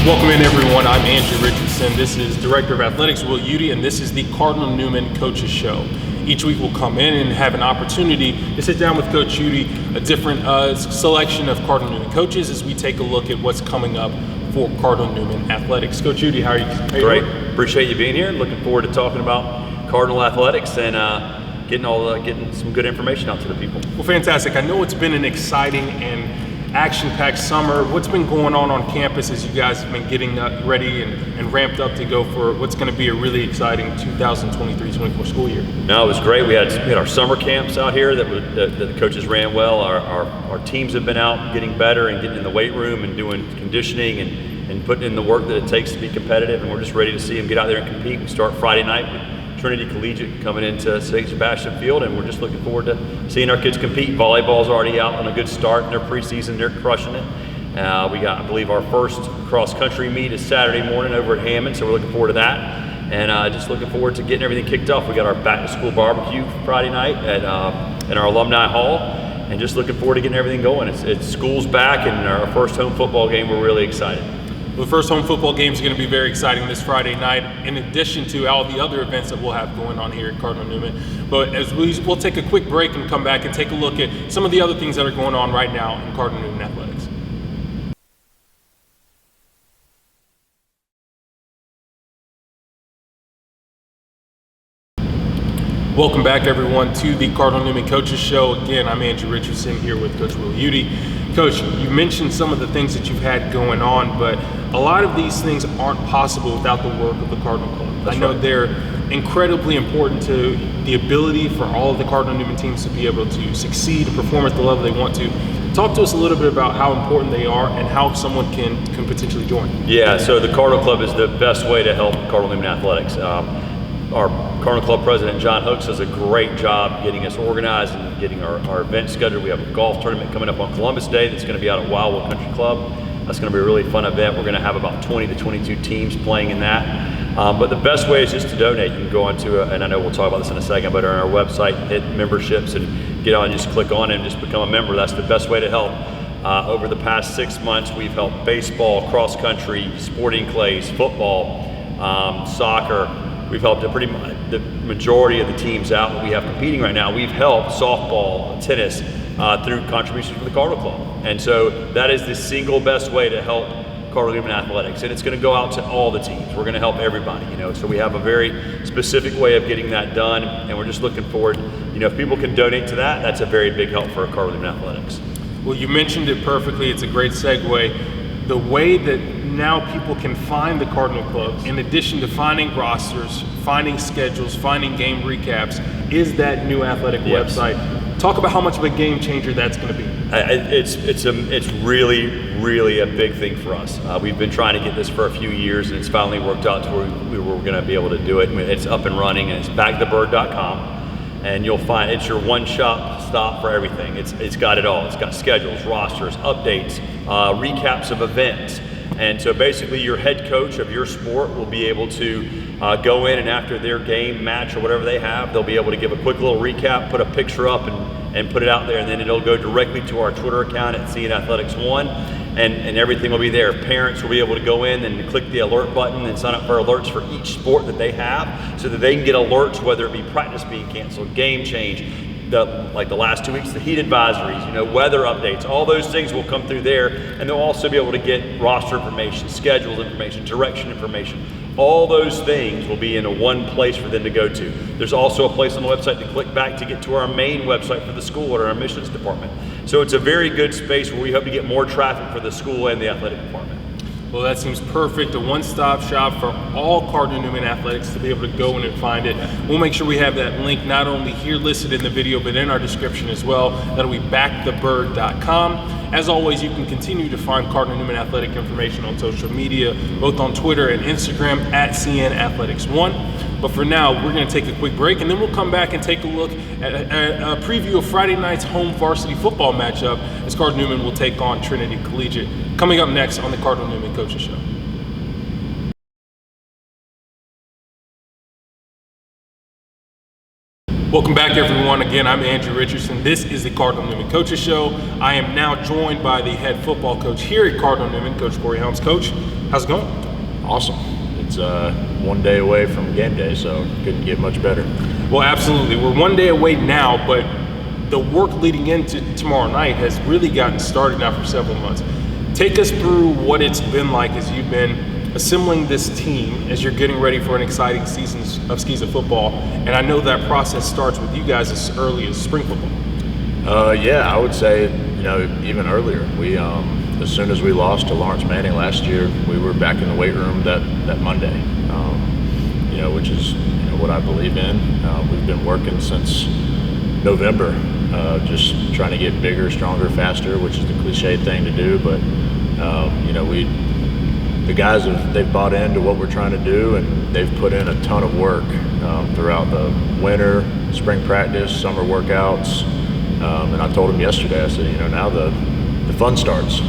Welcome in, everyone. I'm Andrew Richardson. This is Director of Athletics Will Udy, and this is the Cardinal Newman Coaches Show. Each week we'll come in and have an opportunity to sit down with Coach Udy, a different selection of Cardinal Newman coaches as we take a look at what's coming up for Cardinal Newman Athletics. Coach Udy, how are you? Great. Appreciate you being here. Looking forward to talking about Cardinal Athletics and getting some good information out to the people. Well, fantastic. I know it's been an exciting and action-packed summer. What's been going on campus as you guys have been getting ready and ramped up to go for what's going to be a really exciting 2023-24 school year? No, it was great. We had our summer camps out here that the coaches ran well. Our teams have been out getting better and getting in the weight room and doing conditioning and putting in the work that it takes to be competitive, and we're just ready to see them get out there and compete. We start Friday night with Trinity Collegiate coming into St. Sebastian Field, and we're just looking forward to seeing our kids compete. Volleyball's already out on a good start in their preseason. They're crushing it. We got, I believe, our first cross-country meet is Saturday morning over at Hammond, so we're looking forward to that. And just looking forward to getting everything kicked off. We got our back-to-school barbecue Friday night at our alumni hall, and just looking forward to getting everything going. It's school's back, and our first home football game, we're really excited. The first home football game is going to be very exciting this Friday night, in addition to all the other events that we'll have going on here at Cardinal Newman. But as we'll take a quick break and come back and take a look at some of the other things that are going on right now in Cardinal Newman Athletics. Welcome back, everyone, to the Cardinal Newman Coaches Show. Again, I'm Andrew Richardson here with Coach Will Udy. Coach, you mentioned some of the things that you've had going on, but a lot of these things aren't possible without the work of the Cardinal Club. I know they're incredibly important to the ability for all of the Cardinal Newman teams to be able to succeed and perform at the level they want to. Talk to us a little bit about how important they are and how someone can potentially join. Yeah, so the Cardinal Club is the best way to help Cardinal Newman Athletics. Our Cardinal Club president, John Hooks, does a great job getting us organized and getting our event scheduled. We have a golf tournament coming up on Columbus Day that's going to be out at Wildwood Country Club. That's going to be a really fun event. We're going to have about 20 to 22 teams playing in that. But the best way is just to donate. You can go onto, and I know we'll talk about this in a second, but on our website, hit memberships and get on and just click on it and just become a member. That's the best way to help. Over the past 6 months, we've helped baseball, cross country, sporting clays, football, soccer. We've helped the majority of the teams out that we have competing right now. We've helped softball, tennis through contributions from the Cardinal Club. And so that is the single best way to help Cardinal Newman Athletics. And it's going to go out to all the teams. We're going to help everybody, So we have a very specific way of getting that done. And we're just looking forward, if people can donate to that, that's a very big help for Cardinal Newman Athletics. Well, you mentioned it perfectly. It's a great segue. The way that now people can find the Cardinal Club, in addition to finding rosters, finding schedules, finding game recaps, is that new athletic website. Talk about how much of a game changer that's going to be. It's really a big thing for us. We've been trying to get this for a few years, and it's finally worked out to where we were going to be able to do it. It's up and running, and it's backthebird.com. And you'll find it's your one-stop for everything. It's got it all. It's got schedules, rosters, updates, recaps of events. And so basically your head coach of your sport will be able to go in, and after their game, match, or whatever they have, they'll be able to give a quick little recap, put a picture up and put it out there, and then it'll go directly to our Twitter account at CN Athletics 1, and everything will be there. Parents will be able to go in and click the alert button and sign up for alerts for each sport that they have, so that they can get alerts, whether it be practice being canceled, game change, like the last 2 weeks, the heat advisories, weather updates, all those things will come through there, and they'll also be able to get roster information, schedules information, direction information. All those things will be in a one place for them to go to. There's also a place on the website to click back to get to our main website for the school or our admissions department. So it's a very good space where we hope to get more traffic for the school and the athletic department. Well, that seems perfect. A one-stop shop for all Cardinal Newman Athletics to be able to go in and find it. We'll make sure we have that link not only here listed in the video, but in our description as well. That'll be backthebird.com. As always, you can continue to find Cardinal Newman Athletic information on social media, both on Twitter and Instagram at CN Athletics 1. But for now, we're going to take a quick break, and then we'll come back and take a look at a preview of Friday night's home varsity football matchup as Cardinal Newman will take on Trinity Collegiate. Coming up next on the Cardinal Newman Coaches Show. Welcome back, everyone. Again, I'm Andrew Richardson. This is the Cardinal Newman Coaches Show. I am now joined by the head football coach here at Cardinal Newman, Coach Corey Helms. Coach, How's it going? Awesome. It's one day away from game day, so couldn't get much better. Well, absolutely. We're one day away now, but the work leading into tomorrow night has really gotten started now for several months. Take us through what it's been like as you've been assembling this team as you're getting ready for an exciting season of Skeeza football. And I know that process starts with you guys as early as spring football. Yeah, I would say, even earlier. We, as soon as we lost to Lawrence Manning last year, we were back in the weight room that Monday, which is what I believe in. We've been working since November, just trying to get bigger, stronger, faster, which is the cliche thing to do. But, the guys, they've bought into what we're trying to do, and they've put in a ton of work throughout the winter, spring practice, summer workouts. And I told them yesterday, I said, now the fun starts.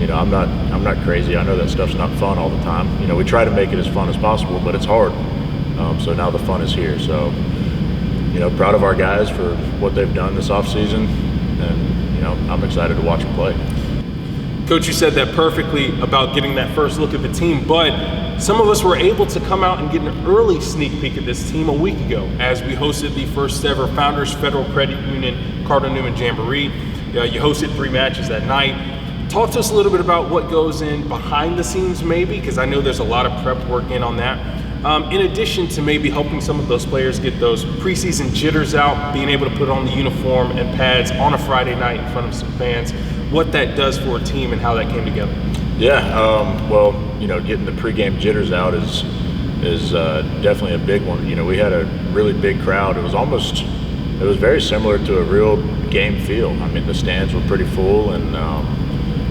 I'm not crazy. I know that stuff's not fun all the time. We try to make it as fun as possible, but it's hard. So now the fun is here. So, proud of our guys for what they've done this offseason, and, I'm excited to watch them play. Coach, you said that perfectly about getting that first look at the team, but some of us were able to come out and get an early sneak peek at this team a week ago as we hosted the first ever Founders Federal Credit Union Cardinal Newman Jamboree. You hosted 3 matches that night. Talk to us a little bit about what goes in behind the scenes maybe, because I know there's a lot of prep work in on that. In addition to maybe helping some of those players get those preseason jitters out, being able to put on the uniform and pads on a Friday night in front of some fans, what that does for a team and how that came together. Yeah, getting the pregame jitters out is definitely a big one. We had a really big crowd. It was very similar to a real game feel. I mean, the stands were pretty full, and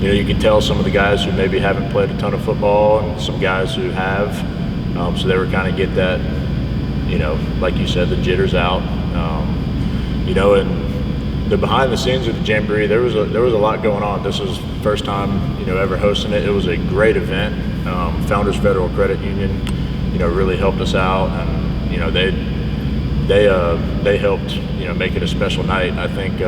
you can tell some of the guys who maybe haven't played a ton of football and some guys who have. So they were kind of get that, like you said, the jitters out. And the behind the scenes of the Jamboree, there was a lot going on. This was first time, ever hosting it. It was a great event. Founders Federal Credit Union, really helped us out, and they helped, make it a special night. I think,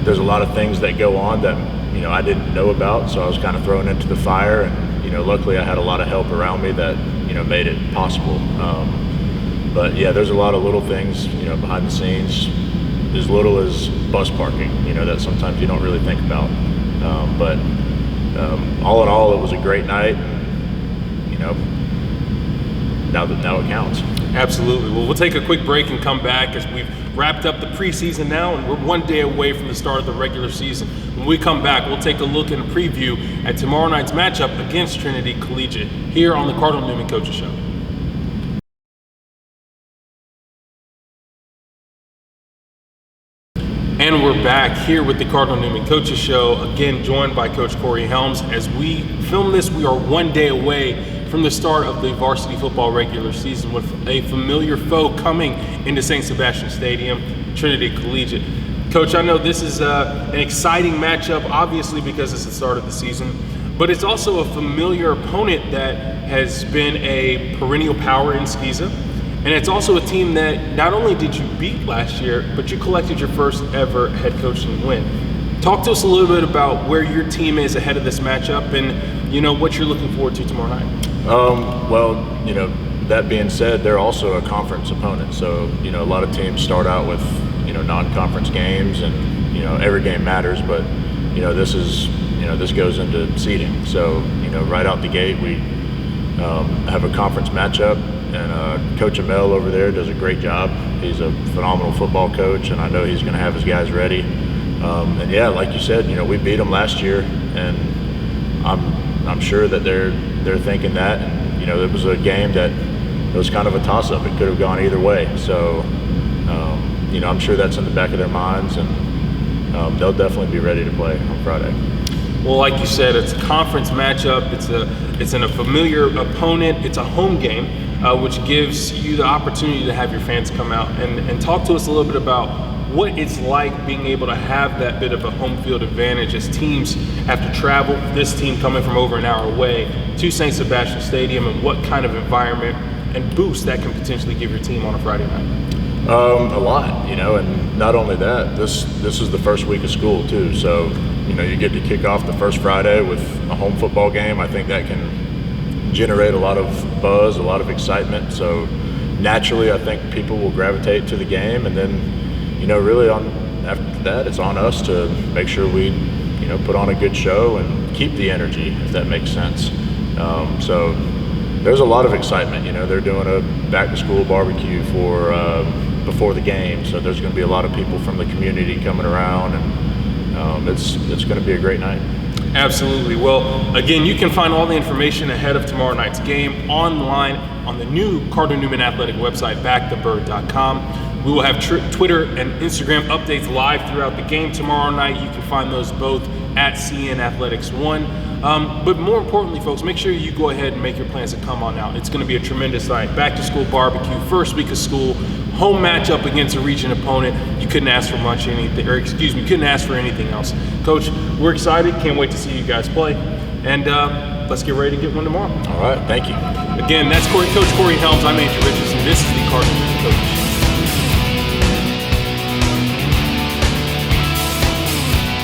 there's a lot of things that go on that, I didn't know about, so I was kind of thrown into the fire, and, luckily I had a lot of help around me that, made it possible. But yeah, there's a lot of little things, behind the scenes, as little as bus parking, that sometimes you don't really think about. But all in all, it was a great night. Now it counts. Absolutely. Well, we'll take a quick break and come back as we've wrapped up the preseason now, and we're one day away from the start of the regular season. When we come back, we'll take a look and a preview at tomorrow night's matchup against Trinity Collegiate here on the Cardinal Newman Coaches Show. And we're back here with the Cardinal Newman Coaches Show, again joined by Coach Corey Helms. As we film this, we are one day away from the start of the varsity football regular season with a familiar foe coming into St. Sebastian Stadium, Trinity Collegiate. Coach, I know this is an exciting matchup, obviously because it's the start of the season, but it's also a familiar opponent that has been a perennial power in Skeeza. And it's also a team that not only did you beat last year, but you collected your first ever head coaching win. Talk to us a little bit about where your team is ahead of this matchup and, what you're looking forward to tomorrow night. That being said, they're also a conference opponent. So, a lot of teams start out with, non-conference games, and, every game matters, but, this goes into seeding. So, right out the gate, we have a conference matchup. And Coach Amel over there does a great job. He's a phenomenal football coach, and I know he's going to have his guys ready. And yeah, like you said, we beat them last year, and I'm sure that they're thinking that. And it was a game that it was kind of a toss-up. It could have gone either way. So I'm sure that's in the back of their minds, and they'll definitely be ready to play on Friday. Well, like you said, it's a conference matchup. It's in a familiar opponent. It's a home game, which gives you the opportunity to have your fans come out and talk to us a little bit about what it's like being able to have that bit of a home field advantage as teams have to travel, this team coming from over an hour away to St. Sebastian Stadium, and what kind of environment and boost that can potentially give your team on a Friday night. A lot, and not only that, this is the first week of school too, so you get to kick off the first Friday with a home football game. I think that can generate a lot of buzz, a lot of excitement. So naturally, I think people will gravitate to the game, and then, really after that, it's on us to make sure we, put on a good show and keep the energy, if that makes sense. So there's a lot of excitement. They're doing a back-to-school barbecue for before the game, so there's going to be a lot of people from the community coming around, and it's going to be a great night. Absolutely. Well, again, you can find all the information ahead of tomorrow night's game online on the new Cardinal Newman Athletic website, backthebird.com. We will have Twitter and Instagram updates live throughout the game tomorrow night. You can find those both at CN Athletics 1. But more importantly, folks, make sure you go ahead and make your plans to come on out. It's going to be a tremendous night. Back to school barbecue, first week of school, home matchup against a region opponent. You couldn't ask for couldn't ask for anything else. Coach, we're excited. Can't wait to see you guys play. And let's get ready to get one tomorrow. All right, thank you. Again, that's Coach Corey Helms. I'm Andrew Richardson. This is the Cardinal Coach